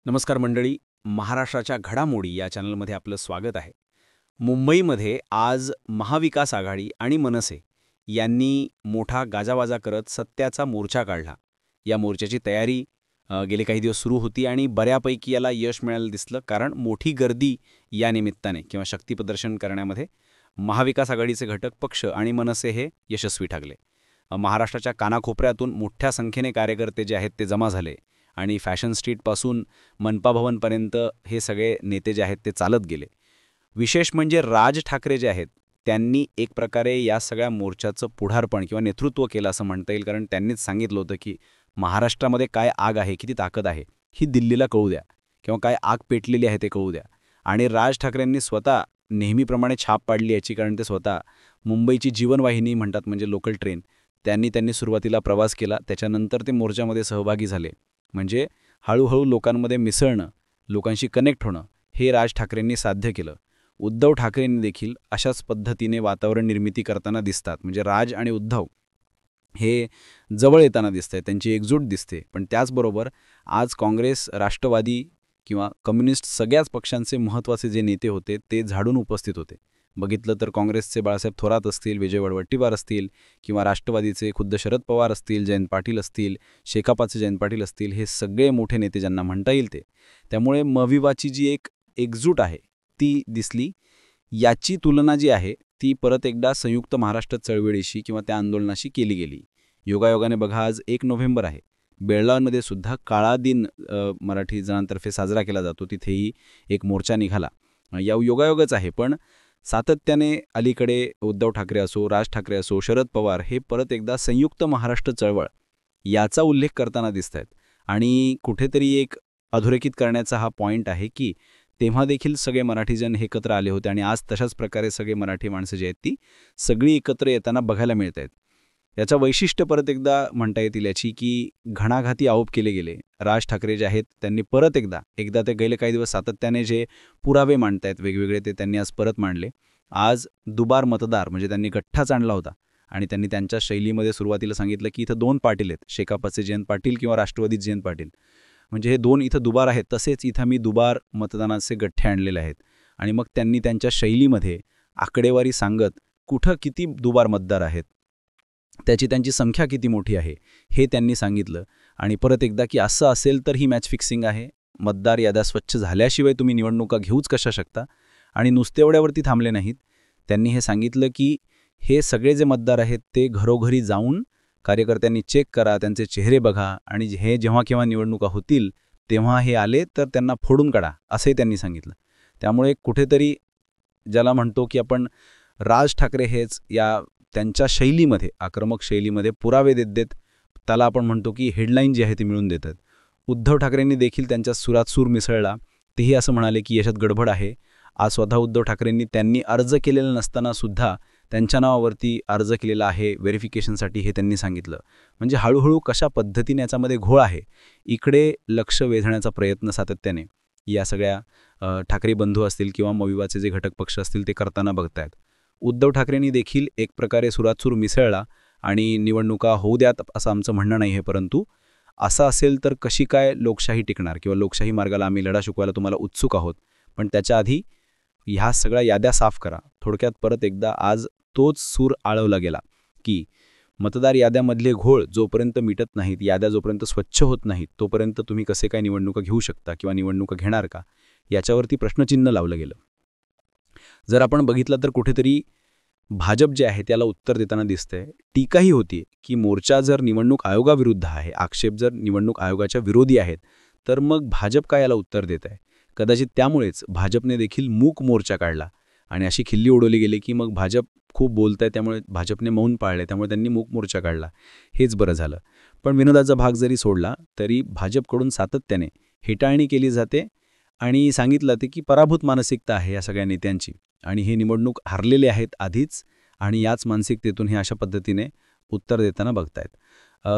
नमस्कार मंडळी. महाराष्ट्राच्या घडामोडी या चॅनलमध्ये आपलं स्वागत आहे. मुंबईमध्ये आज महाविकास आघाडी आणि मनसे यांनी मोठा गाजावाजा करत सत्याचा मोर्चा काढला. या मोर्चाची तयारी गेले काही दिवस सुरू होती आणि बऱ्यापैकी याला यश मिळालं दिसलं, कारण मोठी गर्दी या निमित्ताने किंवा शक्तीप्रदर्शन करण्यामध्ये महाविकास आघाडीचे घटक पक्ष आणि मनसे हे यशस्वी ठरले. महाराष्ट्राच्या कानाकोपऱ्यातून मोठ्या संख्येने कार्यकर्ते जे आहेत ते जमा झाले आणि फॅशन स्ट्रीटपासून मनपा भवनपर्यंत हे सगळे नेते जे आहेत ते चालत गेले. विशेष म्हणजे राज ठाकरे जे आहेत त्यांनी एक प्रकारे या सगळ्या मोर्चाचं पुढारपण किंवा नेतृत्व केलं असं म्हणता येईल, कारण त्यांनीच सांगितलं होतं की महाराष्ट्रामध्ये काय आग आहे, किती ताकद आहे ही दिल्लीला कळू द्या किंवा काय आग पेटलेली आहे ते कळू द्या. आणि राज ठाकरेंनी स्वतः नेहमीप्रमाणे छाप पाडली याची, कारण ते स्वतः मुंबईची जीवनवाहिनी म्हणतात म्हणजे लोकल ट्रेन त्यांनी सुरुवातीला प्रवास केला, त्याच्यानंतर ते मोर्चामध्ये सहभागी झाले. म्हणजे हळूहळू लोकांमध्ये मिसळणं, लोकांशी कनेक्ट होणं हे राज ठाकरेंनी साध्य केलं. उद्धव ठाकरेंनी देखील अशाच पद्धतीने वातावरण निर्मिती करताना दिसतात. म्हणजे राज आणि उद्धव हे जवळ येताना दिसतंय, त्यांची एकजूट दिसते. पण त्याचबरोबर आज काँग्रेस, राष्ट्रवादी किंवा कम्युनिस्ट सगळ्याच पक्षांचे महत्त्वाचे जे नेते होते ते झाडून उपस्थित होते. बघितलं तर काँग्रेसचे बाळासाहेब थोरात असतील, विजय वडेवट्टीवार असतील किंवा राष्ट्रवादीचे खुद्द शरद पवार असतील, जयंत पाटील असतील, शेकापचे जयंत पाटील असतील, हे सगळे मोठे नेते ज्यांना म्हणता येईल ते. त्यामुळे मविवाची जी एक एकजूट आहे ती दिसली. याची तुलना जी आहे ती परत एकदा संयुक्त महाराष्ट्र चळवळीशी किंवा त्या आंदोलनाशी केली गेली. योगायोगाने बघा, आज 1 नोव्हेंबर आहे. बेळगावमध्ये सुद्धा काळा दिन मराठी जणांतर्फे साजरा केला जातो. तिथेही एक मोर्चा निघाला. या योगायोगच आहे. पण सातत्याने अलीकडे उद्धव ठाकरे असो, राज ठाकरे असो, शरद पवार हे परत एकदा संयुक्त महाराष्ट्र चळवळ याचा उल्लेख करताना दिसत आहेत. आणि कुठेतरी एक अधोरेखित करण्याचा हा पॉईंट आहे की तेव्हा देखील सगळे मराठीजन एकत्र आले होते आणि आज तशाच प्रकारे सगळे मराठी माणसं जी आहेत ती सगळी एकत्र येताना बघायला मिळत आहेत. याचं वैशिष्ट्य परत एकदा म्हणता येतील याची की घणाघाती आरोप केले गेले. राज ठाकरे जे आहेत त्यांनी परत एकदा ते गेले काही दिवस सातत्याने जे पुरावे मांडतायत वेगवेगळे ते त्यांनी आज परत मांडले. आज दुबार मतदार म्हणजे त्यांनी गठ्ठाच आणला होता आणि त्यांनी त्यांच्या शैलीमध्ये सुरुवातीला सांगितलं की इथं 2 पाटील आहेत, शेकापचे जयंत पाटील किंवा राष्ट्रवादीचे जयंत पाटील. म्हणजे हे 2 इथं दुबार आहेत, तसेच इथं मी दुबार मतदानाचे गठ्ठे आणलेले आहेत. आणि मग त्यांनी त्यांच्या शैलीमध्ये आकडेवारी सांगत कुठं किती दुबार मतदार आहेत, त्यांची संख्या किती मोठी आहे हे त्यांनी सांगितलं. आणि परत एकदा की असं असेल तर ही मॅच फिक्सिंग आहे. मतदार याद्या स्वच्छ झाल्याशिवाय तुम्ही निवडणुका घेऊच कशा शकता. आणि नुसते एवढ्यावरती थांबले नाहीत. त्यांनी हे सांगितलं की हे सगळे जे मतदार आहेत ते घरोघरी जाऊन कार्यकर्त्यांनी चेक करा, त्यांचे चेहरे बघा आणि हे जेव्हा केव्हा निवडणुका होतील तेव्हा हे आले तर त्यांना फोडून काढा, असंही त्यांनी सांगितलं. त्यामुळे कुठेतरी ज्याला म्हणतो की आपण राज ठाकरे हेच या त्यांच्या शैलीमध्ये, आक्रमक शैलीमध्ये पुरावे देत त्याला आपण म्हणतो की हेडलाईन जी आहे ती मिळवून देतात. उद्धव ठाकरेंनी देखील त्यांच्या सुरात सूर मिसळला. तेही असं म्हणाले की याच्यात गडबड आहे. आज स्वतः उद्धव ठाकरेंनी त्यांनी अर्ज केलेला नसताना सुद्धा त्यांच्या नावावरती अर्ज केलेला आहे व्हेरिफिकेशनसाठी, हे त्यांनी सांगितलं. म्हणजे हळूहळू कशा पद्धतीने याच्यामध्ये घोळ आहे इकडे लक्ष वेधण्याचा प्रयत्न सातत्याने या सगळ्या ठाकरे बंधू असतील किंवा मविवाचे जे घटक पक्ष असतील ते करताना बघतायत. उद्धव ठाकरेंनी देखील एक प्रकारे सुरात सूर मिसळला आणि निवडणुका होऊ द्यात असं आमचं म्हणणं नाही आहे, परंतु असं असेल तर कशी काय लोकशाही टिकणार किंवा लोकशाही मार्गाला आम्ही लढा शिकवायला तुम्हाला उत्सुक आहोत. पण त्याच्या आधी ह्या सगळ्या याद्या साफ करा. थोडक्यात परत एकदा आज तोच सूर आळवला गेला की मतदार याद्यामधले घोळ जोपर्यंत मिटत नाहीत, याद्या जोपर्यंत स्वच्छ होत नाहीत, तोपर्यंत तुम्ही कसे काय निवडणुका घेऊ शकता किंवा निवडणुका घेणार का, याच्यावरती प्रश्नचिन्ह लावलं गेलं. जर आपण बघितलं तर कुठेतरी भाजप जे आहे त्याला उत्तर देताना दिसतंय. टीकाही होती की मोर्चा जर निवडणूक आयोगाविरुद्ध आहे, आक्षेप जर निवडणूक आयोगाच्या विरोधी आहेत, तर मग भाजप काय याला उत्तर देत आहे. कदाचित त्यामुळेच भाजपने देखील मूक मोर्चा काढला आणि अशी खिल्ली उडवली गेली की मग भाजप खूप बोलत आहे त्यामुळे भाजपने मौन पाळले, त्यामुळे त्यांनी मूक मोर्चा काढला. हेच बरं झालं. पण विनोदाचा भाग जरी सोडला तरी भाजपकडून सातत्याने हेटाळणी केली जाते आणि सांगितलं ते की पराभूत मानसिकता आहे या सगळ्या नेत्यांची आणि हे निवडणूक हारलेले आहेत आधीच आणि याच मानसिकतेतून हे अशा पद्धतीने उत्तर देताना बघतायत.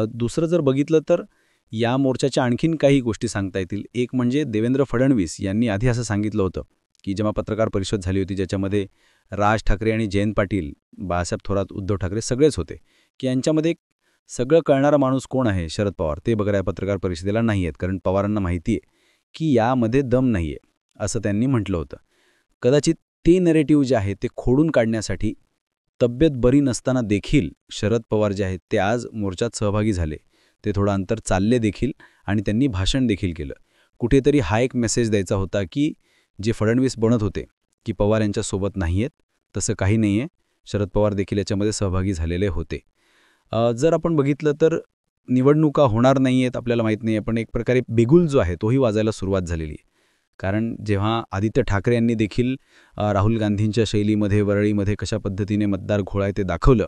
दुसरं जर बघितलं तर या मोर्चाच्या आणखीन काही गोष्टी सांगता येतील. एक म्हणजे देवेंद्र फडणवीस यांनी आधी असं सांगितलं होतं की जेव्हा पत्रकार परिषद झाली होती ज्याच्यामध्ये राज ठाकरे आणि जयंत पाटील, बाळासाहेब थोरात, उद्धव ठाकरे सगळेच होते, की यांच्यामध्ये सगळं कळणारा माणूस कोण आहे, शरद पवार, ते बघा या पत्रकार परिषदेला नाही आहेत. कारण पवारांना माहिती आहे की यामध्ये दम नाहीये, असं त्यांनी म्हटलं होतं. कदाचित ते नरेटिव्ह जे आहे ते खोडून काढण्यासाठी तब्येत बरी नसताना देखील शरद पवार जे आहेत ते आज मोर्चात सहभागी झाले. ते थोडं अंतर चालले देखील आणि त्यांनी भाषण देखील केलं. कुठेतरी हा एक मेसेज द्यायचा होता की जे फडणवीस बनत होते की पवार यांच्यासोबत नाही आहेत, तसं काही नाही आहे. शरद पवार देखील याच्यामध्ये सहभागी झालेले होते. जर आपण बघितलं तर निवडणुका होणार नाही आहेत आपल्याला माहीत नाही आहे, पण एक प्रकारे बिगुल जो आहे तोही वाजायला सुरुवात झालेली आहे. कारण जेव्हा आदित्य ठाकरे यांनी देखील राहुल गांधींच्या शैलीमध्ये, वरळीमध्ये कशा पद्धतीने मतदार घोळ आहे ते दाखवलं,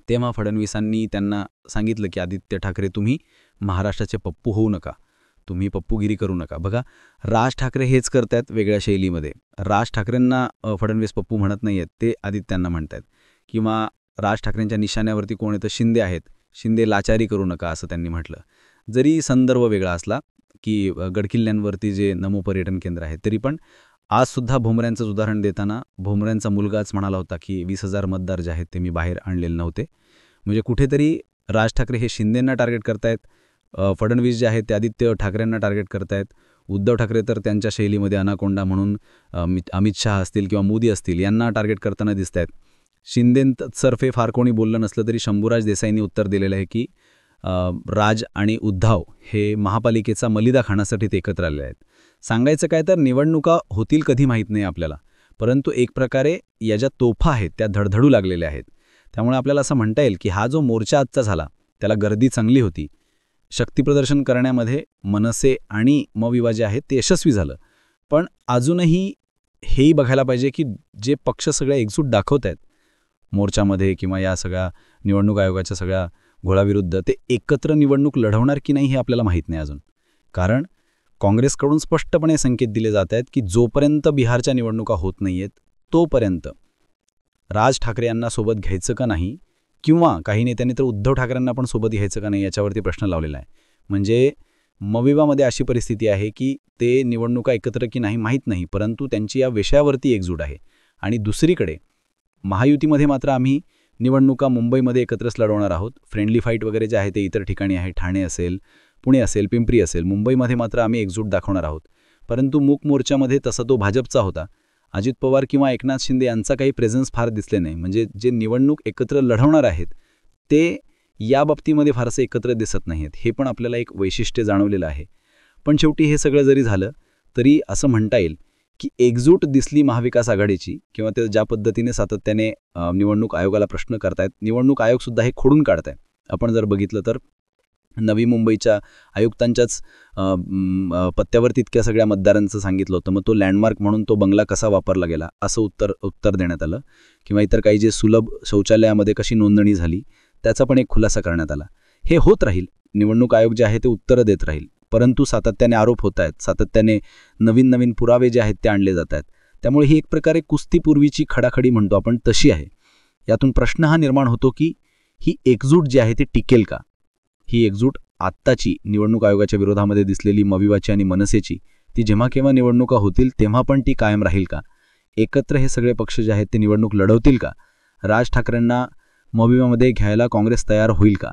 तेव्हा फडणवीसांनी त्यांना सांगितलं की आदित्य ठाकरे तुम्ही महाराष्ट्राचे पप्पू होऊ नका, तुम्ही पप्पूगिरी करू नका. बघा, राज ठाकरे हेच करतायत वेगळ्या शैलीमध्ये. राज ठाकरेंना फडणवीस पप्पू म्हणत नाही आहेत, ते आदित्यांना म्हणतायत. किंवा राज ठाकरेंच्या निशाण्यावरती कोण येतं, शिंदे आहेत, शिंदे लाचारी करू नका असं त्यांनी म्हटलं. जरी संदर्भ वेगळा असला की गडकिल्ल्यांवरती जे नमो पर्यटन केंद्र आहे, तरी पण आजसुद्धा भुमऱ्यांचंच उदाहरण देताना भुमऱ्यांचा मुलगाच म्हणाला होता की 20,000 मतदार जे आहेत ते मी बाहेर आणलेले नव्हते. म्हणजे कुठेतरी राज ठाकरे हे शिंदेंना टार्गेट करतायत, फडणवीस जे आहेत ते आदित्य ठाकरेंना टार्गेट करतायत, उद्धव ठाकरे तर त्यांच्या शैलीमध्ये अनाकोंडा म्हणून अमित शहा असतील किंवा मोदी असतील यांना टार्गेट करताना दिसत आहेत. शिंदेंतर्फे फार कोणी बोललं नसलं तरी शंभूराज देसाईंनी उत्तर दिलेलं आहे की राज आणि उद्धव हे महापालिकेचा मलिदा खाण्यासाठी ते एकत्र आलेले आहेत. सांगायचं काय तर निवडणुका होतील कधी माहीत नाही आपल्याला, परंतु एक प्रकारे या ज्या तोफा आहेत त्या धडधडू लागलेल्या आहेत. त्यामुळे आपल्याला असं म्हणता येईल की हा जो मोर्चा आजचा झाला त्याला गर्दी चांगली होती. शक्तिप्रदर्शन करण्यामध्ये मनसे आणि मविवा जे आहेत ते यशस्वी झालं. पण अजूनही हेही बघायला पाहिजे की जे पक्ष सगळे एकजूट दाखवत आहेत मोर्चामध्ये किंवा या सगळ्या निवडणूक आयोगाच्या सगळ्या घोळाविरुद्ध, ते एकत्र निवडणूक लढवणार की नाही हे आपल्याला माहीत नाही अजून. कारण काँग्रेसकडून स्पष्टपणे संकेत दिले जात आहेत की जोपर्यंत बिहारच्या निवडणुका होत नाही आहेत तोपर्यंत राज ठाकरे यांना सोबत घ्यायचं का नाही, किंवा काही नेत्यांनी तर उद्धव ठाकरेंना पण सोबत घ्यायचं का नाही याच्यावरती प्रश्न लावलेला आहे. म्हणजे मविवामध्ये अशी परिस्थिती आहे की ते निवडणुका एकत्र की नाही माहीत नाही, परंतु त्यांची या विषयावरती एकजूट आहे. आणि दुसरीकडे महायुतीमध्ये मात्र आम्ही निवडणुका मुंबईमध्ये एकत्रच लढवणार आहोत. फ्रेंडली फाईट वगैरे जे आहे ते इतर ठिकाणी आहे, ठाणे असेल, पुणे असेल, पिंपरी असेल. मुंबईमध्ये मात्र आम्ही एकजूट दाखवणार आहोत. परंतु मूक मोर्चामध्ये तसा तो भाजपचा होता. अजित पवार किंवा एकनाथ शिंदे यांचा काही प्रेझेन्स फार दिसले नाही. म्हणजे जे निवडणूक एकत्र लढवणार आहेत ते या बाबतीमध्ये फारसे एकत्र दिसत नाहीत. हे पण आपल्याला एक वैशिष्ट्य जाणवलेलं आहे. पण शेवटी हे सगळं जरी झालं तरी असं म्हणता येईल की एकजूट दिसली महाविकास आघाडीची, किंवा ते ज्या पद्धतीने सातत्याने निवडणूक आयोगाला प्रश्न करतायत, निवडणूक आयोगसुद्धा हे खोडून काढत आहे. आपण जर बघितलं तर नवी मुंबईच्या आयुक्तांच्याच पत्त्यावरती इतक्या सगळ्या मतदारांचं सांगितलं होतं, मग तो लँडमार्क म्हणून तो बंगला कसा वापरला गेला असं उत्तर देण्यात आलं. किंवा इतर काही जे सुलभ शौचालयामध्ये कशी नोंदणी झाली त्याचा पण एक खुलासा करण्यात आला. हे होत राहील, निवडणूक आयोग जे आहे ते उत्तरं देत राहील. परंतु सातत्याने आरोप होत आहेत, सातत्याने नवीन नवीन पुरावे जे आहेत ते आणले जात आहेत. त्यामुळे ही एक प्रकारे कुस्तीपूर्वीची खडाखडी म्हणतो आपण तशी आहे. यातून प्रश्न हा निर्माण होतो की ही एकजूट जी आहे ती टिकेल का? ही एकजूट आत्ताची निवडणूक आयोगाच्या विरोधामध्ये दिसलेली मविवाची आणि मनसेची, ती जेव्हा केव्हा निवडणुका होतील तेव्हा पण ती कायम राहील का? एकत्र हे सगळे पक्ष जे आहेत ते निवडणूक लढवतील का? राज ठाकरेंना मविवामध्ये घ्यायला काँग्रेस तयार होईल का?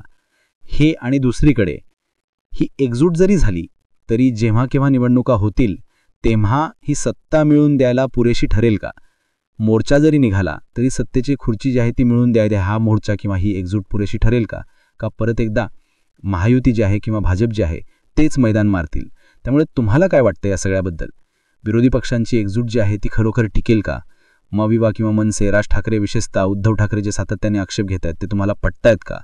हे आणि दुसरीकडे ही एकजूट जरी झाली तरी जेव्हा केव्हा निवडणुका होतील तेव्हा ही सत्ता मिळवून द्यायला पुरेशी ठरेल का? मोर्चा जरी निघाला तरी सत्तेची खुर्ची जी आहे ती मिळवून द्यायला हा मोर्चा किंवा ही एकजूट पुरेशी ठरेल का? का परत एकदा महायुती जी आहे किंवा भाजप जे आहे तेच मैदान मारतील? त्यामुळे तुम्हाला काय वाटतं या सगळ्याबद्दल? विरोधी पक्षांची एकजूट जी आहे ती खरोखर टिकेल का? मविवा किंवा मनसे, राज ठाकरे, विशेषतः उद्धव ठाकरे जे सातत्याने आक्षेप घेत आहेत ते तुम्हाला पटतायत का?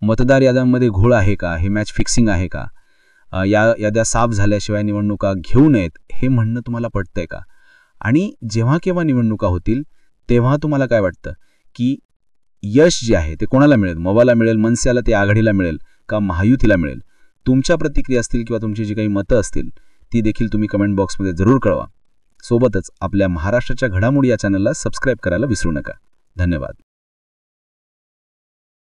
मतदार याद्यांमध्ये घोळ आहे का? हे मॅच फिक्सिंग आहे का? या याद्या साफ झाल्याशिवाय निवडणुका घेऊ नयेत हे म्हणणं तुम्हाला पटतंय का? आणि जेव्हा केव्हा निवडणुका होतील तेव्हा तुम्हाला काय वाटतं की यश जे आहे ते कोणाला मिळेल? मवाला मिळेल, मनसेला, ते आघाडीला मिळेल का महायुतीला मिळेल? तुमच्या प्रतिक्रिया असतील किंवा तुमची जी काही मतं असतील ती देखील तुम्ही कमेंट बॉक्समध्ये जरूर कळवा. सोबतच आपल्या महाराष्ट्राच्या घडामोडी या चॅनलला सबस्क्राईब करायला विसरू नका. धन्यवाद.